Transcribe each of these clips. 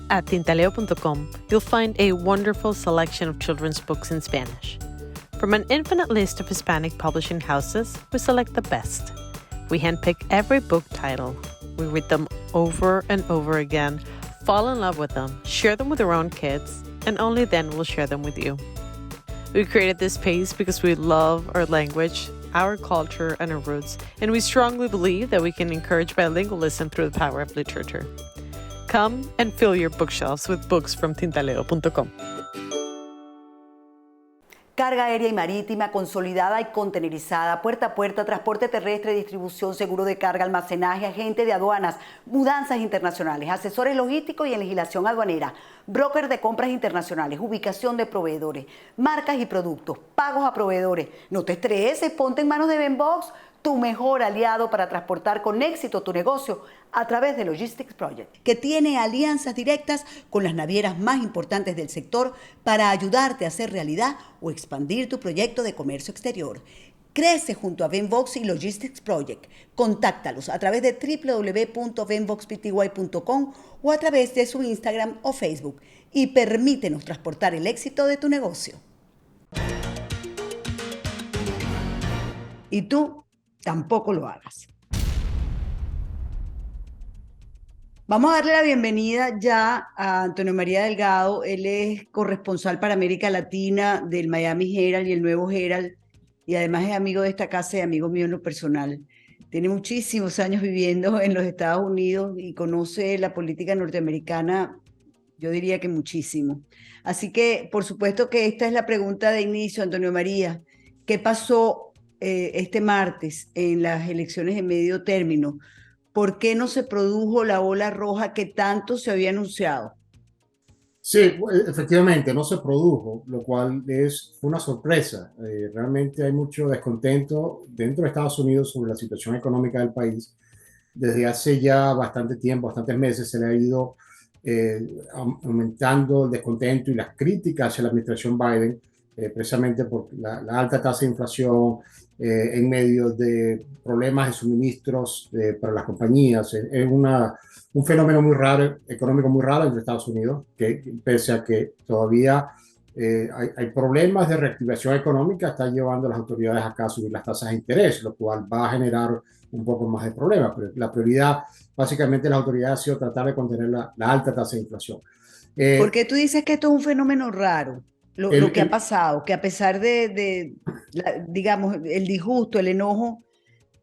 At tintaleo.com, you'll find a wonderful selection of children's books in Spanish. From an infinite list of Hispanic publishing houses, we select the best. We handpick every book title. We read them over and over again, fall in love with them, share them with our own kids, and only then we'll share them with you. We created this space because we love our language, our culture, and our roots, and we strongly believe that we can encourage bilingualism through the power of literature. Come and fill your bookshelves with books from tintaleo.com. Carga aérea y marítima, consolidada y contenerizada, puerta a puerta, transporte terrestre, distribución, seguro de carga, almacenaje, agente de aduanas, mudanzas internacionales, asesores logísticos y en legislación aduanera, broker de compras internacionales, ubicación de proveedores, marcas y productos, pagos a proveedores. No te estreses, ponte en manos de Venbox, tu mejor aliado para transportar con éxito tu negocio a través de Logistics Project, que tiene alianzas directas con las navieras más importantes del sector para ayudarte a hacer realidad o expandir tu proyecto de comercio exterior. Crece junto a Venbox y Logistics Project. Contáctalos a través de www.venboxpty.com o a través de su Instagram o Facebook y permítenos transportar el éxito de tu negocio. ¿Y tú? Tampoco lo hagas. Vamos a darle la bienvenida ya a Antonio María Delgado. Él es corresponsal para América Latina del Miami Herald y el Nuevo Herald, y además es amigo de esta casa y amigo mío en lo personal. Tiene muchísimos años viviendo en los Estados Unidos y conoce la política norteamericana, yo diría que muchísimo. Así que, por supuesto que esta es la pregunta de inicio, Antonio María. ¿Qué pasó este martes en las elecciones de medio término? ¿Por qué no se produjo la ola roja que tanto se había anunciado? Sí, efectivamente, no se produjo, lo cual es una sorpresa. Realmente hay mucho descontento dentro de Estados Unidos sobre la situación económica del país. Desde hace ya bastante tiempo, bastantes meses, se le ha ido aumentando el descontento y las críticas hacia la administración Biden, precisamente por la alta tasa de inflación, en medio de problemas de suministros para las compañías. Es un fenómeno muy raro, económico muy raro entre Estados Unidos, que pese a que todavía hay problemas de reactivación económica, está llevando a las autoridades acá a subir las tasas de interés, lo cual va a generar un poco más de problemas. Pero la prioridad, básicamente, de las autoridades ha sido tratar de contener la alta tasa de inflación. ¿Por qué tú dices que esto es un fenómeno raro? Lo que ha pasado, que a pesar digamos, el disgusto, el enojo,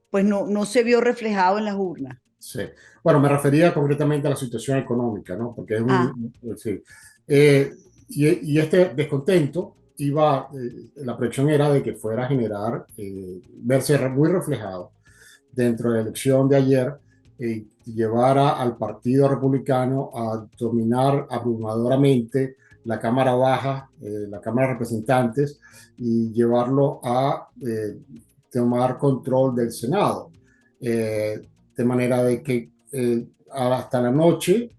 pues no se vio reflejado en las urnas. Sí. Bueno, me refería concretamente a la situación económica, ¿no? Porque es sí. Y este descontento la proyección era de que fuera a generar, verse muy reflejado dentro de la elección de ayer, llevara al Partido Republicano a dominar abrumadoramente la Cámara Baja, la Cámara de Representantes, y llevarlo a tomar control del Senado. De manera de que hasta la noche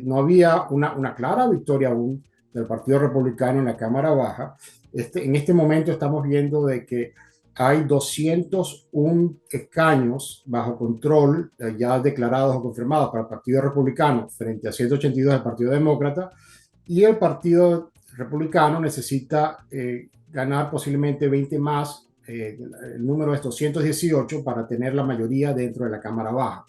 no había una clara victoria aún del Partido Republicano en la Cámara Baja. En este momento estamos viendo de que hay 201 escaños bajo control, ya declarados o confirmados para el Partido Republicano frente a 182 del Partido Demócrata, y el Partido Republicano necesita ganar posiblemente 20 más, el número es 218 para tener la mayoría dentro de la Cámara Baja.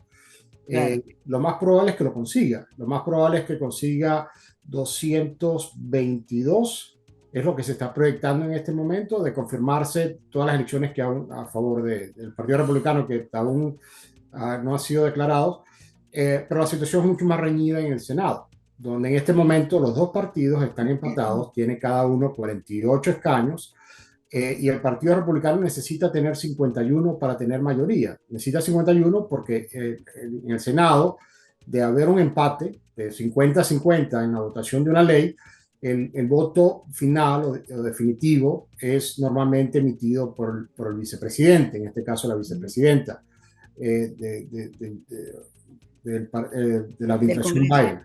Claro. Lo más probable es que lo consiga. Lo más probable es que consiga 222, es lo que se está proyectando en este momento, de confirmarse todas las elecciones que aún a favor del Partido Republicano, que aún no han sido declarados. Pero la situación es mucho más reñida en el Senado, donde en este momento los dos partidos están empatados, tiene cada uno 48 escaños, y el Partido Republicano necesita tener 51 para tener mayoría. Necesita 51 porque en el Senado, de haber un empate de 50-50 en la votación de una ley, el voto final o definitivo es normalmente emitido por el vicepresidente, en este caso la vicepresidenta de la administración Biden.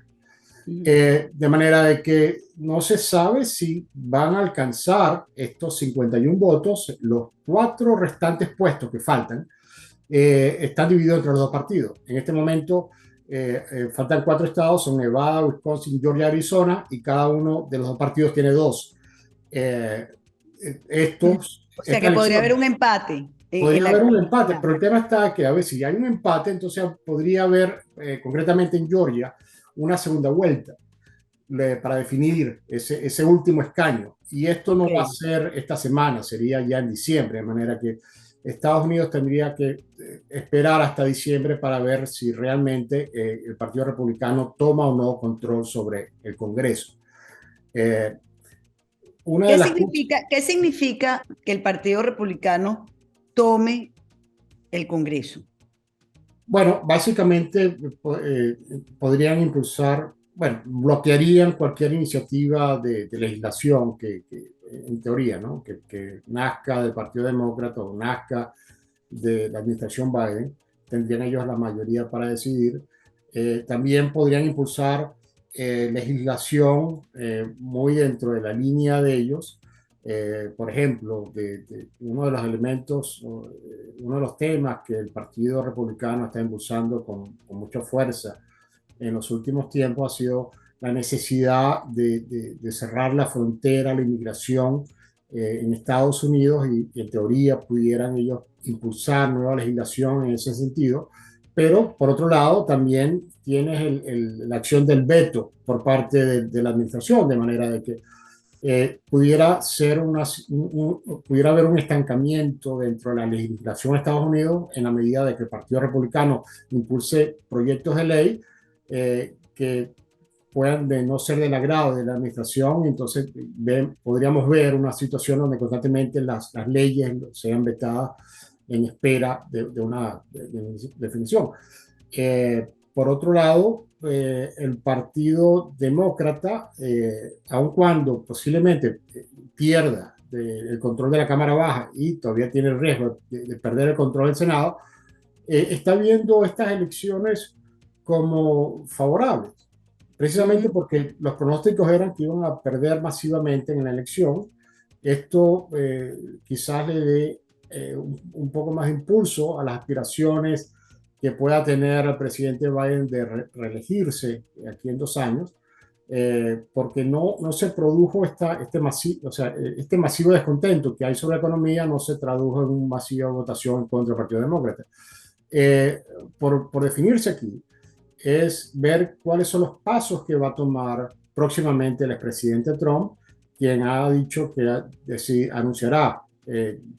De manera de que no se sabe si van a alcanzar estos 51 votos. Los 4 restantes puestos que faltan están divididos entre los dos partidos. En este momento faltan 4 estados, son Nevada, Wisconsin, Georgia, Arizona, y cada uno de los dos partidos tiene 2. Eh, O sea Estas que podría haber elecciones, un empate en podría la... haber un empate, pero el tema está que a ver si hay un empate, entonces podría haber, concretamente en Georgia, una segunda vuelta para definir ese último escaño. Y esto no Ok. va a ser esta semana, sería ya en diciembre, de manera que Estados Unidos tendría que esperar hasta diciembre para ver si realmente el Partido Republicano toma o no control sobre el Congreso. Eh, una de las cosas, Qué significa que el Partido Republicano tome el Congreso? bueno, básicamente podrían impulsar, bueno, bloquearían cualquier iniciativa de legislación que, en teoría, ¿no? Que nazca del Partido Demócrata o nazca de la administración Biden. Tendrían ellos la mayoría para decidir. También podrían impulsar legislación muy dentro de la línea de ellos. Por ejemplo, uno de los elementos, uno de los temas que el Partido Republicano está impulsando con mucha fuerza en los últimos tiempos ha sido la necesidad de cerrar la frontera, la inmigración en Estados Unidos, y en teoría pudieran ellos impulsar nueva legislación en ese sentido. Pero por otro lado también tienes la acción del veto por parte de la administración, de manera de que pudiera pudiera haber un estancamiento dentro de la legislación de Estados Unidos en la medida de que el Partido Republicano impulse proyectos de ley que puedan de no ser del agrado de la administración. Entonces podríamos ver una situación donde constantemente las leyes sean vetadas en espera de una definición. Por otro lado, el Partido Demócrata, aun cuando posiblemente pierda el control de la Cámara Baja y todavía tiene el riesgo de perder el control del Senado, está viendo estas elecciones como favorables, precisamente porque los pronósticos eran que iban a perder masivamente en la elección. Esto quizás le dé un poco más de impulso a las aspiraciones que pueda tener el presidente Biden de reelegirse aquí en 2 años, porque no se produjo este masivo descontento que hay sobre la economía, no se tradujo en una masiva votación contra el Partido Demócrata. Por definirse aquí, es ver cuáles son los pasos que va a tomar próximamente el expresidente Trump, quien ha dicho que anunciará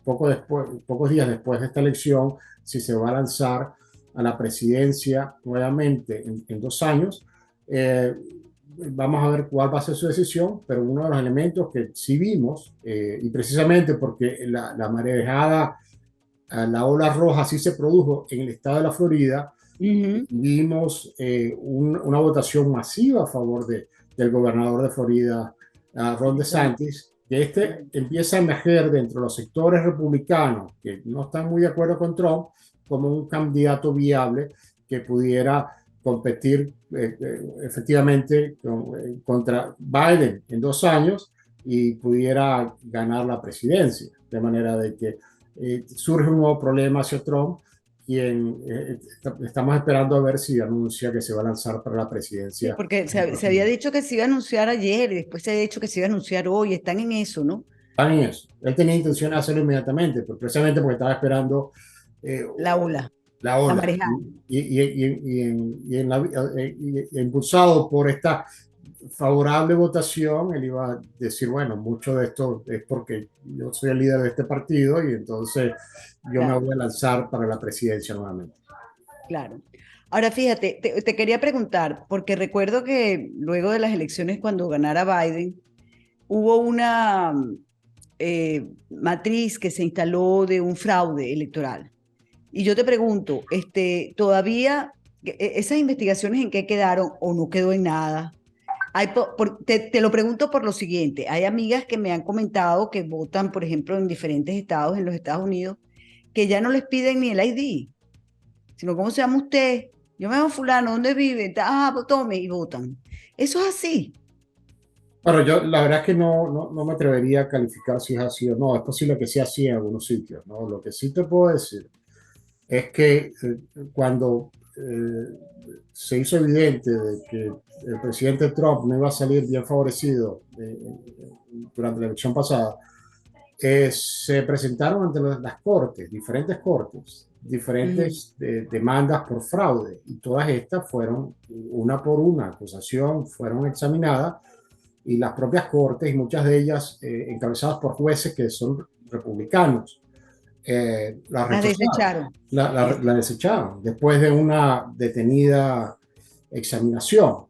pocos días después de esta elección si se va a lanzar a la presidencia nuevamente en 2 años. Vamos a ver cuál va a ser su decisión, pero uno de los elementos que sí vimos, y precisamente porque la marejada, la ola roja sí se produjo en el estado de la Florida, vimos una votación masiva a favor del gobernador de Florida, Ron DeSantis, que empieza a emerger dentro de los sectores republicanos que no están muy de acuerdo con Trump como un candidato viable que pudiera competir efectivamente contra Biden en 2 años y pudiera ganar la presidencia. De manera de que surge un nuevo problema hacia Trump, quien estamos esperando a ver si anuncia que se va a lanzar para la Sí, presidencia. porque se había dicho que se iba a anunciar ayer y después se había dicho que se iba a anunciar hoy. Están en eso, ¿no? Están en eso. Él tenía intención de hacerlo inmediatamente, pero precisamente porque estaba esperando eh, La ola, la la ola. marejada. Impulsado por esta favorable votación, él iba a decir, bueno, mucho de esto es porque yo soy el líder de este partido y entonces yo me Claro, voy a lanzar para la presidencia nuevamente. claro. Ahora fíjate, te quería preguntar, porque recuerdo que luego de las elecciones, cuando ganara Biden, hubo una matriz que se instaló de un fraude electoral. Y yo te pregunto, ¿todavía esas investigaciones en qué quedaron o no quedó en nada? Te lo pregunto por lo siguiente, hay amigas que me han comentado que votan, por ejemplo, en diferentes estados en los Estados Unidos, que ya no les piden ni el ID, sino cómo se llama usted, yo me llamo fulano, ¿dónde vive? Pues tome y votan. Eso es así. Bueno, yo la verdad es que no me atrevería a calificar si es así o no. Es posible que sea así en algunos sitios, ¿no? Lo que sí te puedo decir es que cuando se hizo evidente de que el presidente Trump no iba a salir bien favorecido durante la elección pasada, se presentaron ante las cortes, diferentes demandas por fraude, y todas estas fueron, una por una, acusación, fueron examinadas, y las propias cortes, y muchas de ellas encabezadas por jueces que son republicanos, la Las rechazaron, desecharon. la desecharon después de una detenida examinación.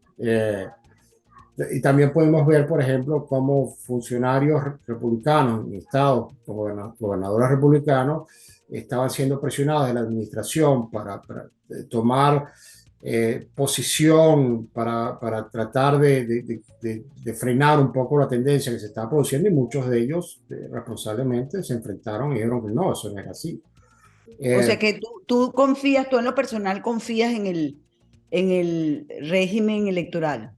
Y también podemos ver, por ejemplo, cómo funcionarios republicanos en estados, gobernadores republicanos, estaban siendo presionados de la administración para tomar posición, para tratar de frenar un poco la tendencia que se estaba produciendo, y muchos de ellos responsablemente se enfrentaron y dijeron que no, eso no era así. O sea que tú confías, tú en lo personal confías en el régimen electoral.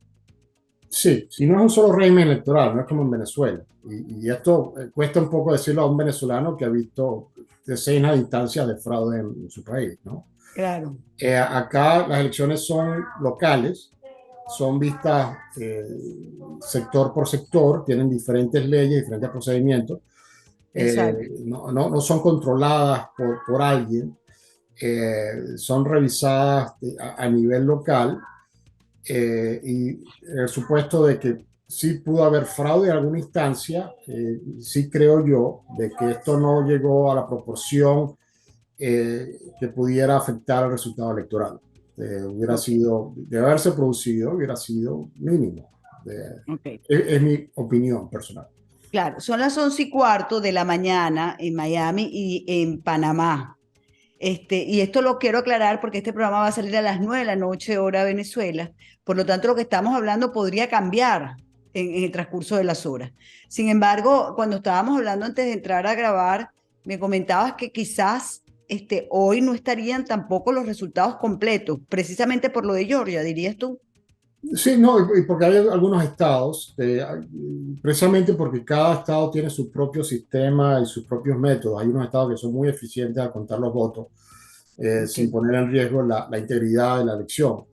Sí, si no es un solo régimen electoral, no es como en Venezuela. Y esto cuesta un poco decirlo a un venezolano que ha visto decenas de instancias de fraude en su país, ¿no? Claro. Acá las elecciones son locales, son vistas sector por sector, tienen diferentes leyes, diferentes procedimientos. No son controladas por alguien, son revisadas a nivel local. Y el supuesto de que sí pudo haber fraude en alguna instancia, sí creo yo de que esto no llegó a la proporción que pudiera afectar al resultado electoral. Hubiera sido, de haberse producido, hubiera sido mínimo. Es mi opinión personal. Claro, son las 11:15 de la mañana en Miami y en Panamá. Y esto lo quiero aclarar porque este programa va a salir a las 9 de la noche, hora Venezuela. Por lo tanto, lo que estamos hablando podría cambiar en el transcurso de las horas. Sin embargo, cuando estábamos hablando antes de entrar a grabar, me comentabas que quizás hoy no estarían tampoco los resultados completos, precisamente por lo de Georgia, dirías tú. Sí, no, y porque hay algunos estados, precisamente porque cada estado tiene su propio sistema y sus propios métodos. Hay unos estados que son muy eficientes al contar los votos, sin poner en riesgo la integridad de la elección.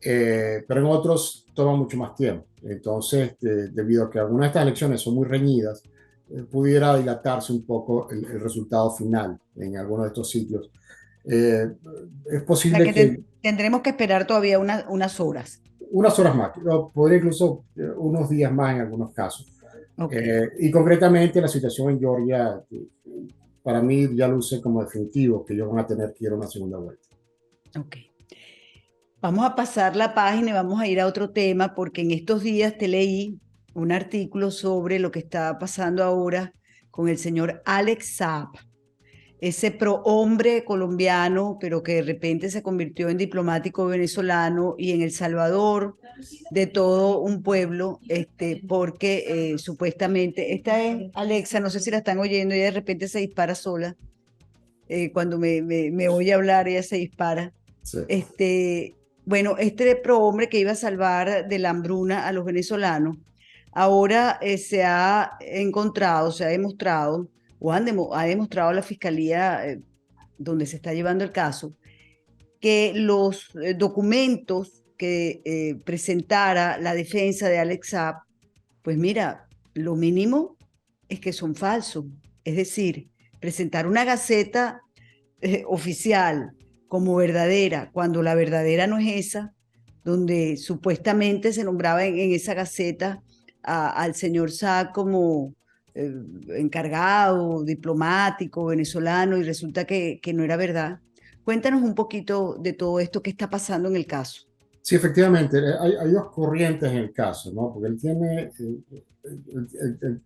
Pero en otros toma mucho más tiempo. Entonces, debido a que algunas de estas elecciones son muy reñidas, pudiera dilatarse un poco el resultado final en algunos de estos sitios. Es posible O sea que tendremos que esperar todavía unas horas. Unas horas más, podría incluso unos días más en algunos casos. Okay. Y concretamente la situación en Georgia, para mí ya luce como definitivo que ellos van a tener que ir a una segunda vuelta. Ok. Vamos a pasar la página y vamos a ir a otro tema, porque en estos días te leí un artículo sobre lo que está pasando ahora con el señor Alex Saab, ese prohombre colombiano, pero que de repente se convirtió en diplomático venezolano y en El Salvador de todo un pueblo, porque supuestamente, esta es Alexa, no sé si la están oyendo, ella de repente se dispara sola, cuando me oye hablar, ella se dispara. Sí. Bueno, este prohombre que iba a salvar de la hambruna a los venezolanos, ahora se ha encontrado, se ha demostrado, ha demostrado la fiscalía donde se está llevando el caso, que los documentos que presentara la defensa de Alex Saab, pues mira, lo mínimo es que son falsos. Es decir, presentar una gaceta oficial como verdadera, cuando la verdadera no es esa, donde supuestamente se nombraba en esa gaceta al señor Saab como encargado, diplomático, venezolano, y resulta que no era verdad. Cuéntanos un poquito de todo esto que está pasando en el caso. Sí, efectivamente, hay dos corrientes en el caso, ¿no? Porque él tiene,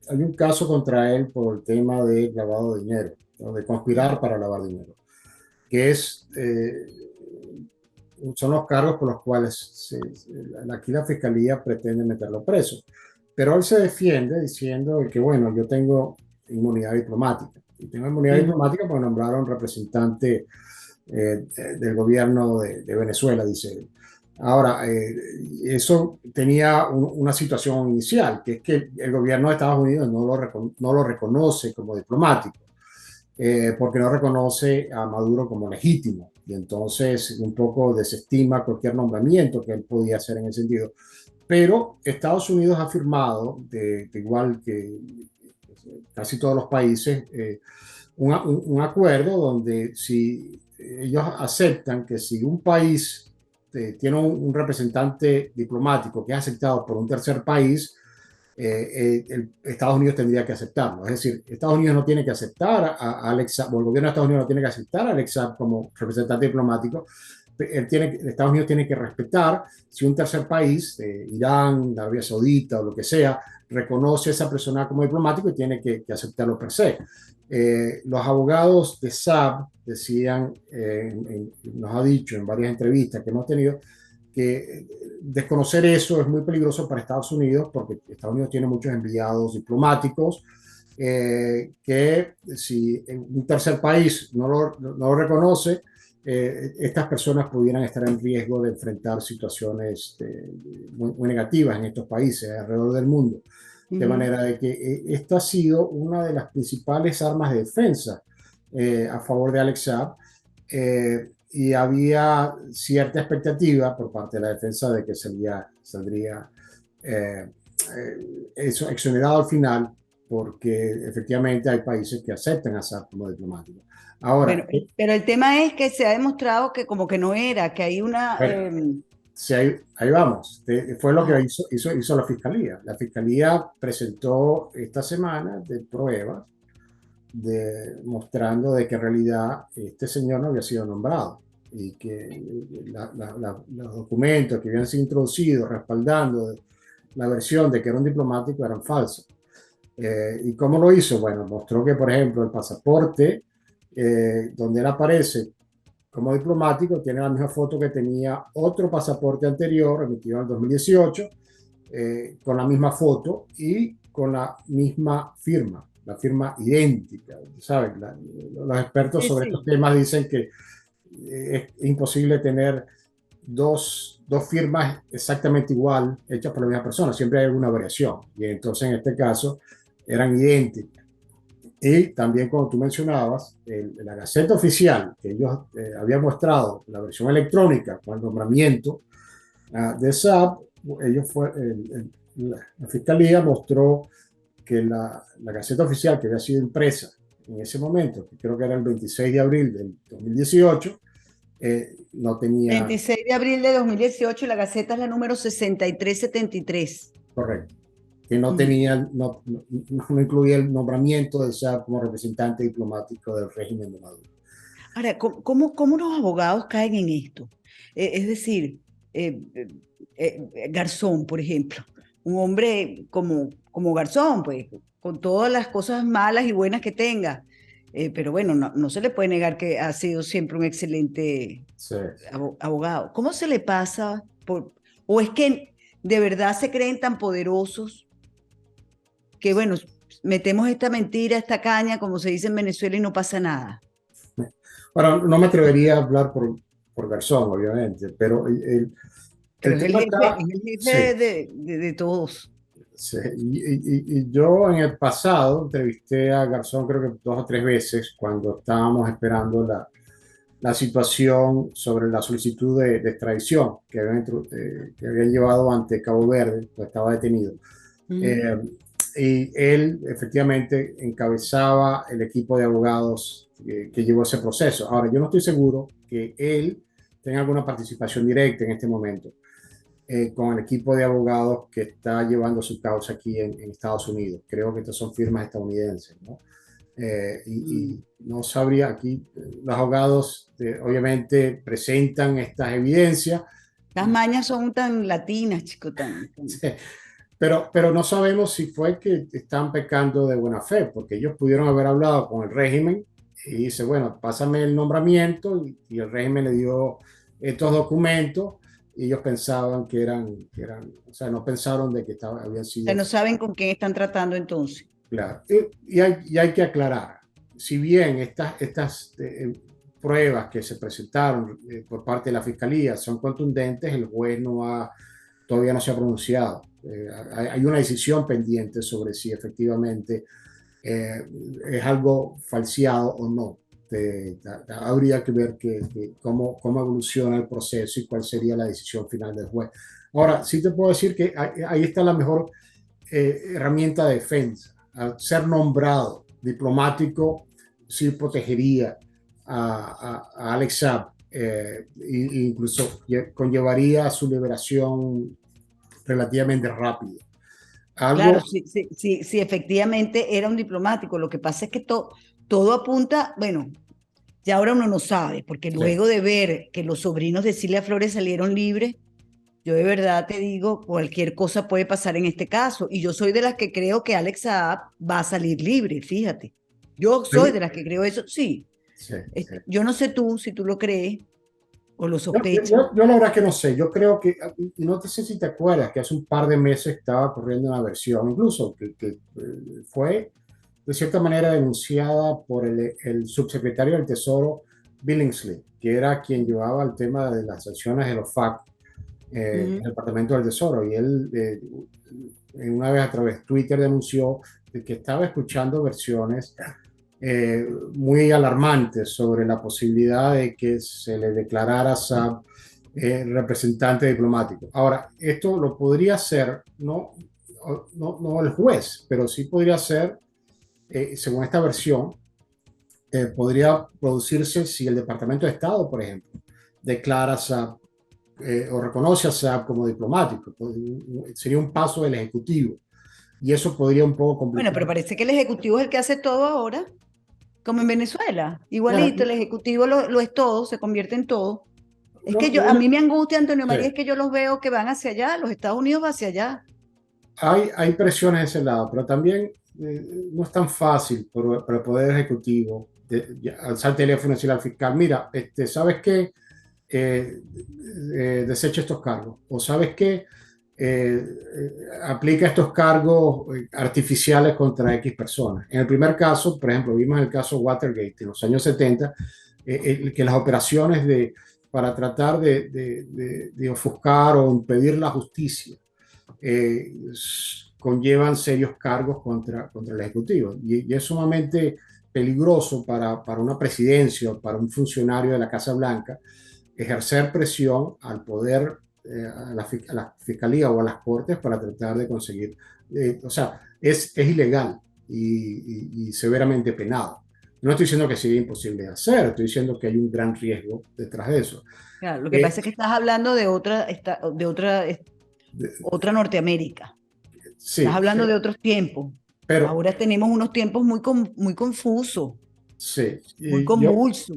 hay un caso contra él por el tema de lavado de dinero, ¿no? De conspirar para lavar dinero, que son los cargos por los cuales aquí la fiscalía pretende meterlo preso. Pero él se defiende diciendo que, bueno, yo tengo inmunidad diplomática. Y tengo inmunidad diplomática porque nombraron representante del gobierno de Venezuela, dice él. Ahora, eso tenía una situación inicial, que es que el gobierno de Estados Unidos no lo reconoce como diplomático, porque no reconoce a Maduro como legítimo. y entonces un poco desestima cualquier nombramiento que él podía hacer en ese sentido. Pero Estados Unidos ha firmado, de igual que casi todos los países, un acuerdo donde si ellos aceptan que si un país tiene un representante diplomático que es aceptado por un tercer país, Estados Unidos tendría que aceptarlo. Es decir, Estados Unidos no tiene que aceptar a Alex Saab, o el gobierno de Estados Unidos no tiene que aceptar a Alex Saab como representante diplomático. Estados Unidos tiene que respetar si un tercer país, Irán, Arabia Saudita o lo que sea, reconoce a esa persona como diplomático y tiene que aceptarlo per se. Los abogados de Saab decían, nos ha dicho en varias entrevistas que hemos tenido, que desconocer eso es muy peligroso para Estados Unidos porque Estados Unidos tiene muchos enviados diplomáticos, que si un tercer país no lo reconoce, estas personas pudieran estar en riesgo de enfrentar situaciones muy negativas en estos países alrededor del mundo. De manera de que esto ha sido una de las principales armas de defensa a favor de Alex Saab, y había cierta expectativa por parte de la defensa de que saldría eso exonerado al final, porque efectivamente hay países que aceptan a Saab como diplomático. Ahora, Bueno, pero el tema es que se ha demostrado que como que no era, que hay una... bueno, sí, ahí vamos. Fue lo que hizo la Fiscalía. La Fiscalía presentó esta semana de pruebas mostrando de que en realidad este señor no había sido nombrado y que los documentos que habían sido introducidos respaldando la versión de que era un diplomático eran falsos. ¿Y cómo lo hizo? Bueno, mostró que, por ejemplo, el pasaporte, donde él aparece como diplomático, tiene la misma foto que tenía otro pasaporte anterior, emitido en el 2018, con la misma foto y con la misma firma, la firma idéntica. ¿Sabes? Los expertos sobre estos temas dicen que es imposible tener dos firmas exactamente igual, hechas por la misma persona, siempre hay alguna variación, y entonces en este caso eran idénticas. Y también, como tú mencionabas, la Gaceta Oficial, que ellos habían mostrado, la versión electrónica con el nombramiento de Saab, la Fiscalía mostró que la Gaceta Oficial que había sido impresa en ese momento, que creo que era el 26 de abril del 2018, no tenía... 26 de abril de 2018, la Gaceta es la número 6373. Correcto. Que no tenía, no incluía el nombramiento de Saab como representante diplomático del régimen de Maduro. Ahora, ¿cómo los abogados caen en esto? Es decir, Garzón, por ejemplo, un hombre como Garzón, pues, con todas las cosas malas y buenas que tenga, pero bueno, no se le puede negar que ha sido siempre un excelente abogado. ¿Cómo se le pasa o es que de verdad se creen tan poderosos que, bueno, metemos esta mentira, esta caña, como se dice en Venezuela, y no pasa nada? Bueno, no me atrevería a hablar por Garzón, obviamente, pero Pero el tema acá, es el jefe de todos. sí, y yo en el pasado entrevisté a Garzón creo que 2 o 3 veces cuando estábamos esperando la situación sobre la solicitud de extradición que habían llevado ante Cabo Verde, que estaba detenido. Y él efectivamente encabezaba el equipo de abogados que llevó ese proceso. Ahora, yo no estoy seguro que él tenga alguna participación directa en este momento con el equipo de abogados que está llevando su causa aquí en Estados Unidos. Creo que estas son firmas estadounidenses, ¿no? Y no sabría aquí, los abogados obviamente presentan estas evidencias. Las mañas son tan latinas, chico, Sí, pero no sabemos si fue que están pecando de buena fe, porque ellos pudieron haber hablado con el régimen y dice, bueno, pásame el nombramiento, y el régimen le dio estos documentos y ellos pensaban que eran, o sea, no pensaron de que habían sido... O sea, no saben con quién están tratando entonces. Claro, y hay que aclarar, si bien estas pruebas que se presentaron por parte de la Fiscalía son contundentes, el juez todavía no se ha pronunciado. Hay una decisión pendiente sobre si efectivamente es algo falseado o no. Habría que ver cómo evoluciona el proceso y cuál sería la decisión final del juez. Ahora, sí te puedo decir que ahí está la mejor herramienta de defensa. Al ser nombrado diplomático, sí protegería a Alex Saab, incluso conllevaría a su liberación relativamente rápida. Claro, Algo, sí, sí, sí, sí, efectivamente era un diplomático. Lo que pasa es que todo apunta, bueno, ya ahora uno no sabe, porque sí, luego de ver que los sobrinos de Cilia Flores salieron libres, yo de verdad te digo, cualquier cosa puede pasar en este caso. Y yo soy de las que creo que Alex Saab va a salir libre, fíjate. Yo soy sí, de las que creo eso, sí. sí, sí. Yo no sé tú si tú lo crees o lo Yo, sospechas. yo la verdad que no sé, yo creo que, y no sé si te acuerdas, que hace un par de meses estaba corriendo una versión, incluso que fue de cierta manera denunciada por el subsecretario del Tesoro, Billingsley, que era quien llevaba el tema de las sanciones de los FARC en el Ujú. Departamento del Tesoro. Y él, una vez a través de Twitter, denunció de que estaba escuchando versiones muy alarmantes sobre la posibilidad de que se le declarara a Saab representante diplomático. Ahora, esto lo podría hacer no el juez, pero sí podría ser, según esta versión, podría producirse si el Departamento de Estado, por ejemplo, declara a Saab o reconoce a Saab como diplomático. Sería un paso del Ejecutivo y eso podría un poco Bueno, complicar. pero parece que el Ejecutivo es el que hace todo ahora, como en Venezuela. Bueno, Igualito, el Ejecutivo lo es todo, se convierte en todo. Es que lo a único, mí me angustia, Antonio sí, María, es que yo los veo que van hacia allá, los Estados Unidos va hacia allá. hay presiones de ese lado, pero también no es tan fácil para el Poder Ejecutivo alzar el teléfono y decirle al fiscal, mira, ¿sabes qué? Desecha estos cargos. O sabes qué? Aplica estos cargos artificiales contra X personas. En el primer caso, por ejemplo, vimos el caso Watergate en los años 70, que las operaciones para tratar de ofuscar o impedir la justicia eh, conllevan serios cargos contra el Ejecutivo. Y es sumamente peligroso para una presidencia o para un funcionario de la Casa Blanca ejercer presión al poder, a la fiscalía o a las cortes para tratar de conseguir, o sea, es ilegal y severamente penado. No estoy diciendo que sea imposible de hacer, estoy diciendo que hay un gran riesgo detrás de eso. Claro, lo que Eh, pasa es que estás hablando de otra Norteamérica. Estás sí, hablando de otros tiempos. pero Ahora tenemos unos tiempos muy confusos, sí, muy y convulsos,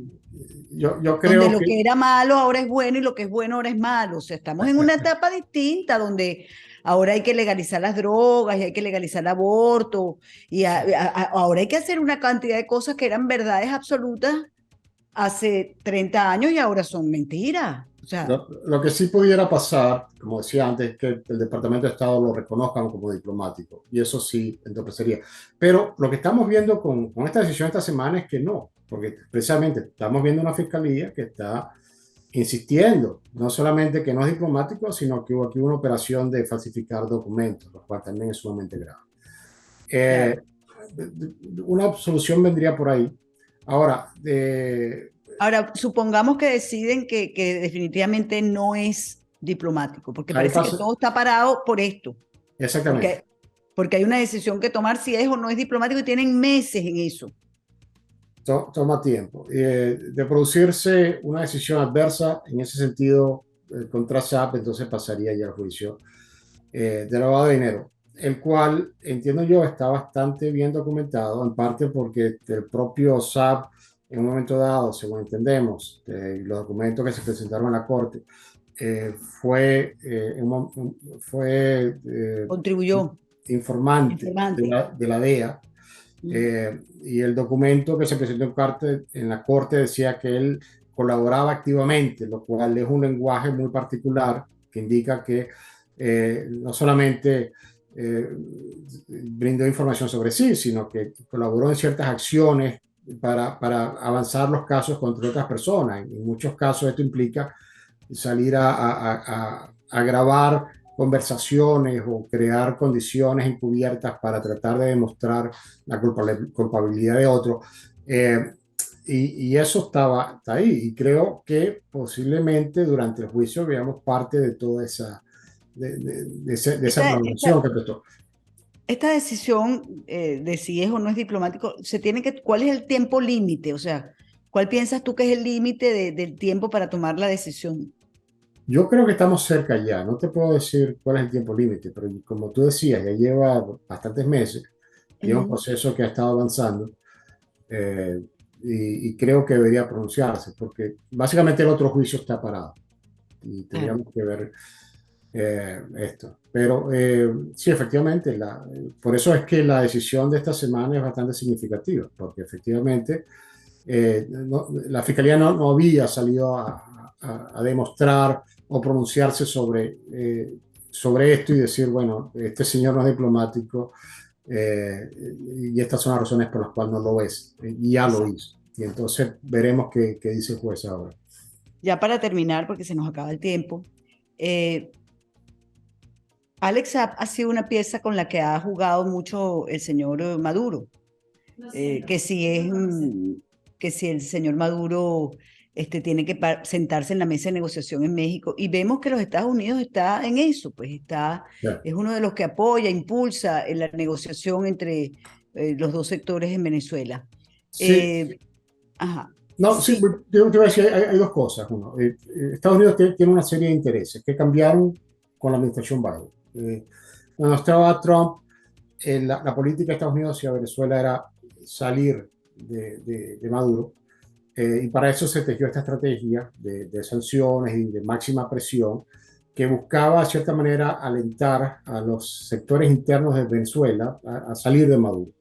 yo donde creo lo que que era malo ahora es bueno y lo que es bueno ahora es malo. O sea, estamos en una etapa distinta donde ahora hay que legalizar las drogas y hay que legalizar el aborto y sí. ahora hay que hacer una cantidad de cosas que eran verdades absolutas hace 30 años y ahora son mentiras. O sea, Lo que sí pudiera pasar, como decía antes, es que el Departamento de Estado lo reconozcan como diplomático, y eso sí entorpecería. Pero lo que estamos viendo con esta decisión esta semana es que no, porque precisamente estamos viendo una fiscalía que está insistiendo, no solamente que no es diplomático, sino que hubo aquí una operación de falsificar documentos, lo cual también es sumamente grave. claro. Eh, una solución vendría por ahí. Ahora, Ahora, supongamos que deciden que definitivamente no es diplomático, porque ahí parece que pasa, todo está parado por esto, exactamente. porque, porque hay una decisión que tomar si es o no es diplomático y tienen meses en eso. Toma tiempo. De producirse una decisión adversa en ese sentido contra SAP, entonces pasaría ya al juicio de lavado de dinero, el cual, entiendo yo, está bastante bien documentado, en parte porque el propio SAP, en un momento dado, según entendemos, los documentos que se presentaron en la Corte, fue, fue Contribuyó, informante informante. de la DEA, Mm. y el documento que se presentó en la corte decía que él colaboraba activamente, lo cual es un lenguaje muy particular que indica que no solamente brindó información sobre sí, sino que colaboró en ciertas acciones para avanzar los casos contra otras personas. En muchos casos esto implica salir a grabar conversaciones o crear condiciones encubiertas para tratar de demostrar la culpabilidad de otro. Eh, y eso está ahí. Y creo que posiblemente durante el juicio veamos parte de toda esa, de esa Esta, valoración esta, que prestó. esta decisión de si es o no es diplomático, ¿cuál es el tiempo límite? O sea, ¿cuál piensas tú que es el límite del tiempo para tomar la decisión? Yo creo que estamos cerca ya. No te puedo decir cuál es el tiempo límite, pero como tú decías, ya lleva bastantes meses. Lleva un Ujú. proceso que ha estado avanzando. eh, y creo que debería pronunciarse, porque básicamente el otro juicio está parado y Claro. tendríamos que ver esto. Pero sí, efectivamente, por eso es que la decisión de esta semana es bastante significativa, porque efectivamente la Fiscalía no había salido a demostrar o pronunciarse sobre esto y decir, bueno, este señor no es diplomático, eh, y estas son las razones por las cuales no lo es, y ya lo Exacto. hizo. Y entonces veremos qué dice el juez ahora. Ya para terminar, porque se nos acaba el tiempo, eh, Alex Saab ha sido una pieza con la que ha jugado mucho el señor Maduro. Que si que si el señor Maduro tiene que sentarse en la mesa de negociación en México, y vemos que los Estados Unidos está en eso, pues Ya. es uno de los que apoya, impulsa en la negociación entre los dos sectores en Venezuela. Sí, Eh, ajá, no, sí, sí, te voy a decir, hay dos cosas. Uno, Estados Unidos tiene una serie de intereses que cambiaron con la administración Biden. Cuando estaba Trump, la política de Estados Unidos hacia Venezuela era salir de Maduro, y para eso se tejió esta estrategia de sanciones y de máxima presión que buscaba, de cierta manera, alentar a los sectores internos de Venezuela a salir de Maduro,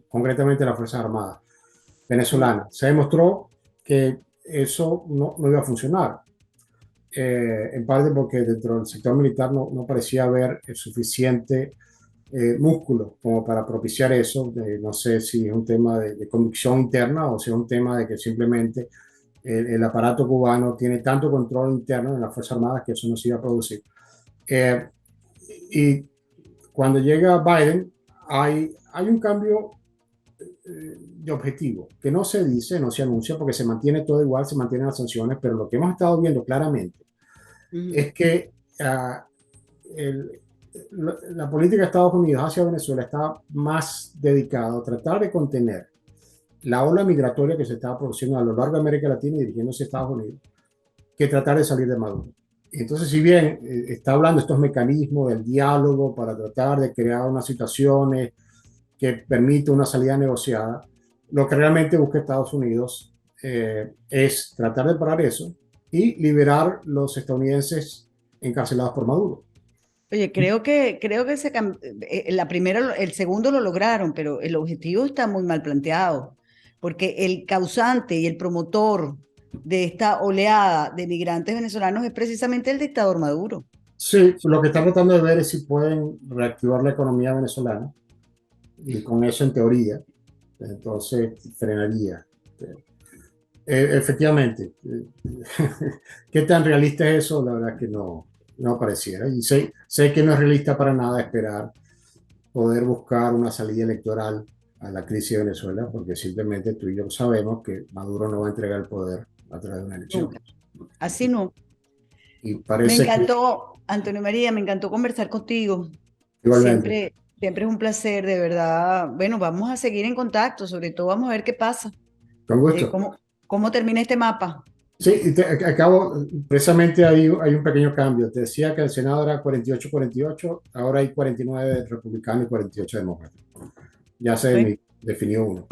concretamente las Fuerzas Armadas mm, venezolanas. Se demostró que eso no iba a funcionar, en parte porque dentro del sector militar no parecía haber el suficiente músculo como para propiciar eso. No sé si es un tema de convicción interna o si es un tema de que simplemente el aparato cubano tiene tanto control interno en las Fuerzas Armadas que eso no se iba a producir. Eh, y cuando llega Biden, hay un cambio de objetivo que no se dice, no se anuncia porque se mantiene todo igual, se mantienen las sanciones, pero lo que hemos estado viendo claramente ujú. es que el, la política de Estados Unidos hacia Venezuela está más dedicada a tratar de contener la ola migratoria que se estaba produciendo a lo largo de América Latina y dirigiéndose a Estados Unidos, que tratar de salir de Maduro. Entonces, si bien está hablando de estos mecanismos del diálogo para tratar de crear unas situaciones que permite una salida negociada, lo que realmente busca Estados Unidos es tratar de parar eso y liberar los estadounidenses encarcelados por Maduro. Oye, creo que la primera, el segundo lo lograron, pero el objetivo está muy mal planteado, porque el causante y el promotor de esta oleada de migrantes venezolanos es precisamente el dictador Maduro. Sí, lo que están tratando de ver es si pueden reactivar la economía venezolana y con eso en teoría, entonces frenaría. Efectivamente, ¿qué tan realista es eso? La verdad es que no pareciera. Y sé que no es realista para nada esperar poder buscar una salida electoral a la crisis de Venezuela, porque simplemente tú y yo sabemos que Maduro no va a entregar el poder a través de una elección. Nunca. Así no. Y Me parece que encantó, Antonio María, me encantó conversar contigo. igualmente, Siempre es un placer, de verdad. Bueno, vamos a seguir en contacto, sobre todo vamos a ver qué pasa, con gusto. cómo termina este mapa. Sí, y acabo, precisamente hay un pequeño cambio. Te decía que el Senado era 48-48, ahora hay 49 republicanos y 48 demócratas. Ya Bueno, definió uno.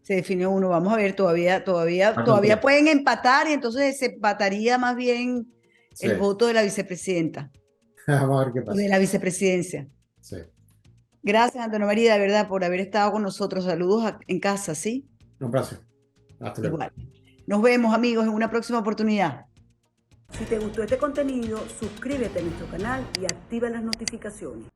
se definió uno, vamos a ver, Faltan todavía tres. pueden empatar y entonces se empataría más bien Sí, el voto de la vicepresidenta vamos a ver qué o pasa. de la vicepresidencia. Sí, Gracias, Antonio María, de verdad, por haber estado con nosotros. Saludos en casa, ¿sí? un placer. Hasta luego. Igual. Nos vemos, amigos, en una próxima oportunidad. Si te gustó este contenido, suscríbete a nuestro canal y activa las notificaciones.